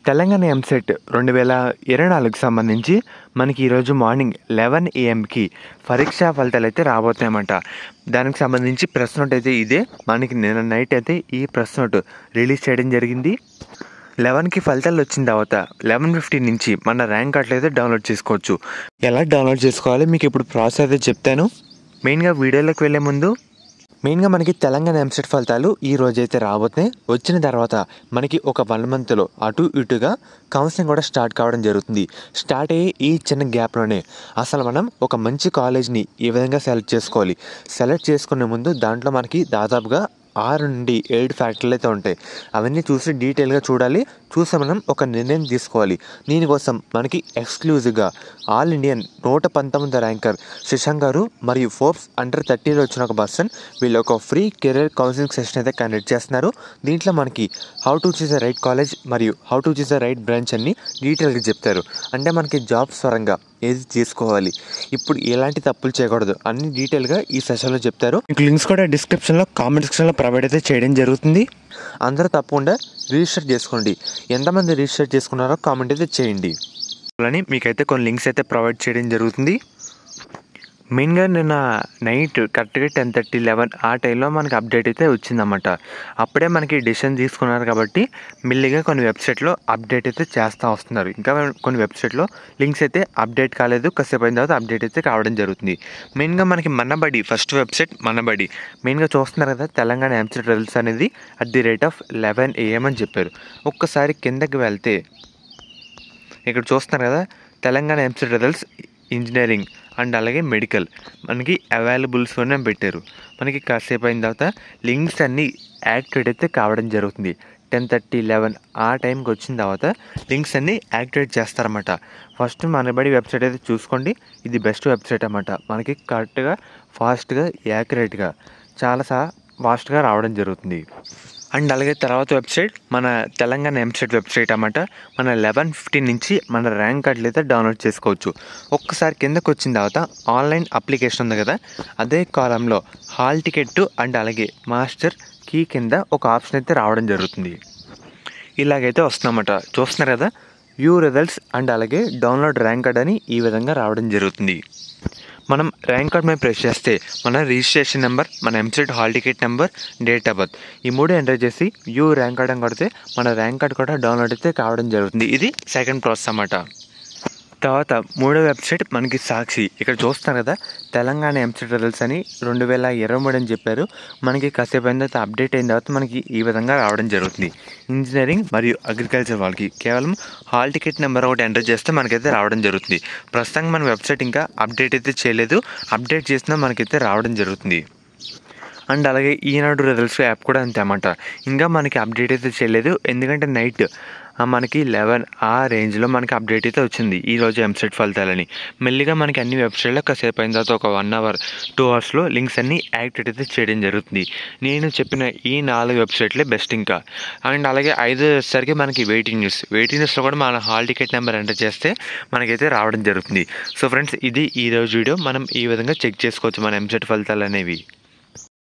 తెలంగాణ ఎంసెట్ 2024కి సంబంధించి మనకి ఈరోజు మార్నింగ్ 11 AM పరీక్షా ఫలితాలు అయితే రాబోతున్నాయన్నమాట. దానికి సంబంధించి ప్రెస్ నోట్ అయితే ఇదే. మనకి నిన్న నైట్ అయితే ఈ ప్రెస్ నోట్ రిలీజ్ చేయడం జరిగింది. 11కి ఫలితాలు వచ్చిన తర్వాత 11:15 నుంచి మన ర్యాంక్ కార్డులు అయితే డౌన్లోడ్ చేసుకోవచ్చు. ఎలా డౌన్లోడ్ చేసుకోవాలి మీకు ఇప్పుడు ప్రాసెస్ అయితే చెప్తాను. మెయిన్గా వీడియోలోకి వెళ్ళే ముందు మనకి తెలంగాణ ఎంసెట్ ఫలితాలు ఈ రోజైతే రాబోతున్నాయి. వచ్చిన తర్వాత మనకి ఒక 1 మంత్లో అటు ఇటుగా కౌన్సిలింగ్ కూడా స్టార్ట్ కావడం జరుగుతుంది. స్టార్ట్ అయ్యే ఈ చిన్న గ్యాప్లోనే అసలు మనం ఒక మంచి కాలేజ్ని ఏ విధంగా సెలెక్ట్ చేసుకోవాలి. సెలెక్ట్ చేసుకునే ముందు దాంట్లో మనకి దాదాపుగా 6 నుండి 7 ఫ్యాక్టర్లు అయితే ఉంటాయి. అవన్నీ చూసి డీటెయిల్గా చూడాలి. చూసి మనం ఒక నిర్ణయం తీసుకోవాలి. దీనికోసం మనకి ఎక్స్క్లూజివ్గా ఆల్ ఇండియన్ 119వ ర్యాంకర్ శశాంక్ గారు మరియు ఫోర్బ్స్ అండర్ 30లో వచ్చిన ఒక పర్సన్ వీళ్ళు ఒక ఫ్రీ కెరీర్ కౌన్సిలింగ్ సెషన్ అయితే కండక్ట్ చేస్తున్నారు. దీంట్లో మనకి how to choose the right college మరియు how to choose the right branch అన్ని డీటెయిల్గా చెప్తారు. అంటే మనకి జాబ్స్ పరంగా ఏది తీసుకోవాలి, ఇప్పుడు ఎలాంటి తప్పులు చేయకూడదు అన్ని డీటెయిల్గా ఈ సెషన్లో చెప్తారు. మీకు లింక్స్ కూడా డిస్క్రిప్షన్లో కామెంట్ సెక్షన్లో ప్రొవైడ్ అయితే చేయడం జరుగుతుంది. అందరూ తప్పకుండా రిజిస్టర్ చేసుకోండి. ఎంతమంది రిజిస్టర్ చేసుకున్నారో కామెంట్ అయితే చేయండి. అని మీకైతే కొన్ని లింక్స్ అయితే ప్రొవైడ్ చేయడం జరుగుతుంది. మెయిన్గా నిన్న నైట్ కరెక్ట్గా 10:30, 11 ఆ టైంలో మనకి అప్డేట్ అయితే వచ్చిందన్నమాట. అప్పుడే మనకి డిసిషన్ తీసుకున్నారు కాబట్టి మెల్లిగా కొన్ని వెబ్సైట్లో అప్డేట్ అయితే చేస్తూ వస్తున్నారు. ఇంకా కొన్ని వెబ్సైట్లో లింక్స్ అయితే అప్డేట్ కాలేదు. కాసేపు అయిన తర్వాత అప్డేట్ అయితే కావడం జరుగుతుంది. మెయిన్గా మనకి మనబడి ఫస్ట్ వెబ్సైట్ మనబడి మెయిన్గా చూస్తున్నారు కదా. తెలంగాణ ఎంసెట్ రిజల్ట్స్ అనేది @11 AM అని చెప్పారు. ఒక్కసారి కిందకి వెళ్తే ఇక్కడ చూస్తున్నారు కదా Telangana EAMCET results engineering and అలాగే మెడికల్ మనకి అవైలబుల్స్లోనే పెట్టారు. మనకి కాసేపు అయిన తర్వాత లింక్స్ అన్నీ యాక్టివేట్ అయితే కావడం జరుగుతుంది. 10:30, 11 ఆ టైంకి వచ్చిన తర్వాత లింక్స్ అన్నీ యాక్టివేట్ చేస్తారన్నమాట. ఫస్ట్ మనబడి వెబ్సైట్ అయితే చూసుకోండి. ఇది బెస్ట్ వెబ్సైట్ అన్నమాట. మనకి కరెక్ట్గా ఫాస్ట్గా యాక్యురేట్గా చాలా ఫాస్ట్గా రావడం జరుగుతుంది. అండ్ అలాగే తర్వాత వెబ్సైట్ మన తెలంగాణ ఎంసెట్ వెబ్సైట్ అన్నమాట. మన 11:15 నుంచి మన ర్యాంక్ కార్డులు అయితే డౌన్లోడ్ చేసుకోవచ్చు. ఒక్కసారి కిందకు వచ్చిన తర్వాత ఆన్లైన్ అప్లికేషన్ ఉంది కదా, అదే కాలంలో హాల్ టికెట్ అండ్ అలాగే మాస్టర్ కీ కింద ఒక ఆప్షన్ అయితే రావడం జరుగుతుంది. ఇలాగైతే వస్తుందన్నమాట. చూస్తున్నారు కదా వ్యూ రిజల్ట్స్ అండ్ అలాగే డౌన్లోడ్ ర్యాంక్ కార్డ్ అని ఈ విధంగా రావడం జరుగుతుంది. మనం ర్యాంక్ కార్డ్ మీద ప్రెస్ చేస్తే మన రిజిస్ట్రేషన్ నెంబర్, మన EAMCET hall ticket number, date of birth ఈ 3 ఎంటర్ చేసి వ్యూ ర్యాంక్ కార్డ్ అని కొడితే మన ర్యాంక్ కార్డ్ కూడా డౌన్లోడ్ అయితే కావడం జరుగుతుంది. ఇది సెకండ్ ప్రాసెస్ అన్నమాట. తర్వాత మూడో వెబ్సైట్ మనకి సాక్షి. ఇక్కడ చూస్తున్నారు కదా తెలంగాణ ఎంసెట్ రిజల్ట్స్ అని 2023 అని చెప్పారు. మనకి కాసేపు అయిన తర్వాత అప్డేట్ అయిన తర్వాత మనకి ఈ విధంగా రావడం జరుగుతుంది. ఇంజనీరింగ్ మరియు అగ్రికల్చర్ వాళ్ళకి కేవలం హాల్ టికెట్ నెంబర్ ఒకటి ఎంటర్ చేస్తే మనకైతే రావడం జరుగుతుంది. ప్రస్తుతానికి మన వెబ్సైట్ ఇంకా అప్డేట్ అయితే చేయలేదు. అప్డేట్ చేసినా మనకైతే రావడం జరుగుతుంది. అండ్ అలాగే ఈనాడు రిజల్ట్స్ యాప్ కూడా అంతే అన్నమాట. ఇంకా మనకి అప్డేట్ అయితే చేయలేదు. ఎందుకంటే నైట్ మనకి 11 ఆ రేంజ్లో మనకి అప్డేట్ అయితే వచ్చింది ఈరోజు ఎంసెట్ ఫలితాలని. మెల్లిగా మనకి అన్ని వెబ్సైట్లో కాసేపు అయిన తర్వాత ఒక 1 అవర్ 2 అవర్స్లో లింక్స్ అన్నీ యాక్టివేట్ అయితే చేయడం జరుగుతుంది. నేను చెప్పిన ఈ 4 వెబ్సైట్లే బెస్ట్. ఇంకా అండ్ అలాగే 5 వచ్చేసరికి మనకి వెయిటింగ్ న్యూస్లో కూడా మన హాల్ టికెట్ నెంబర్ ఎంటర్ చేస్తే మనకైతే రావడం జరుగుతుంది. సో ఫ్రెండ్స్, ఇది ఈరోజు వీడియో. మనం ఈ విధంగా చెక్ చేసుకోవచ్చు మన ఎంసెట్ ఫలితాలు అనేవి.